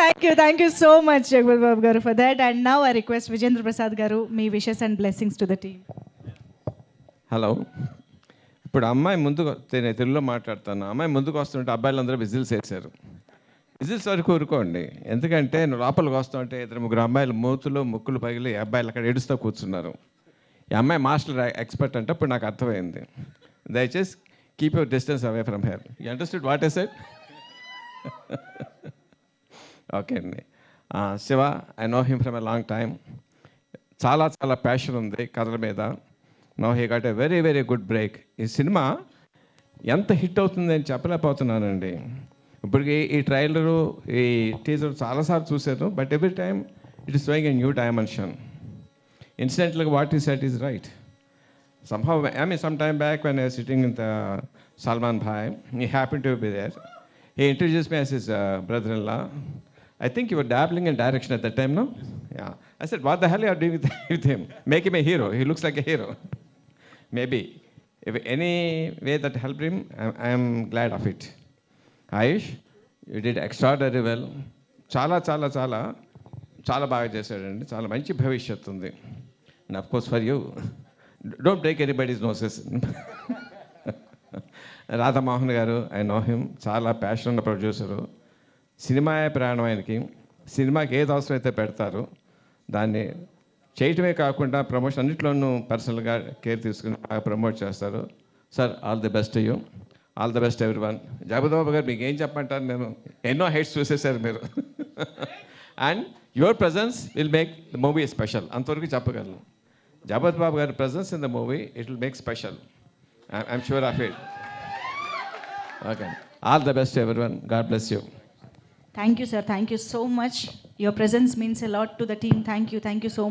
Thank you so much Jagapathi Babu గారు for that. And now I request Vijendra Prasad గారు మీ wishes and blessings to the team. Hello, ఇప్పుడు అమ్మాయి ముందుకు నేను తెలుగులో మాట్లాడతాను. అమ్మాయి ముందుకు వస్తుంటే అబ్బాయిలందరూ విజిల్స్ వేశారు. విజిల్స్ వరకు ఊరుకోండి, ఎందుకంటే నువ్వు లోపలికి వస్తుంటే ఇద్దరు ముగ్గురు అమ్మాయిలు మూతులు ముక్కులు పగిలి అబ్బాయిలు అక్కడ ఏడుస్తూ కూర్చున్నారు. ఈ అమ్మాయి మాస్టర్ ఎక్స్పర్ట్ అంటే ఇప్పుడు నాకు అర్థమైంది. దయచేసి keep your distance away from her. You understood what I said? Okay అండి. Shiva, I know him from a long time. చాలా చాలా ప్యాషన్ ఉంది కథల మీద. No he got a very very good break. ఈ సినిమా ఎంత హిట్ అవుతుంది అని చెప్పలేకపోతున్నానండి. ఇప్పటికి ఈ ట్రైలరు ఈ టీజర్ చాలాసార్లు చూశాను, but every time it is showing a new dimension. Incidentally, what he said is right. Somehow, I mean, some time back when I was sitting in the Salman Bhai, he happened to be there. He introduced me as his brother-in-law. I think you were dabbling in direction at that time, no? Yeah. I said, what the hell are you doing with him? Make him a hero. He looks like a hero. Maybe. If any way that helped him, I am glad of it. Ayush, you did extraordinarily well. చాలా బాగా చేశాడండి. చాలా మంచి భవిష్యత్తు ఉంది. And of course for you, don't break anybody's noses. Radha Mohan గారు, I know him, చాలా passion ఉన్న ప్రొడ్యూసరు. సినిమాయే ప్రాణం ఆయనకి. సినిమాకి ఏది అవసరమైతే పెడతారు, దాన్ని చేయటమే కాకుండా ప్రమోషన్ అన్నింటిలోనూ పర్సనల్గా కేర్ తీసుకుని బాగా ప్రమోట్ చేస్తారు. Sir, all the best you. All the best everyone. Jagapathibabu గారు, మీకు ఏం చెప్పంటారు? నేను ఎన్నో హైట్స్ చూసేశారు మీరు. And your presence will make the movie special. అంతవరకు చెప్పగలను. జగపతి బాబు గారి presence in the movie, it will make special. I'm sure of it. Okay, all the best everyone. God bless you. Thank you sir, thank you so much. Your presence means a lot to the team. Thank you so much.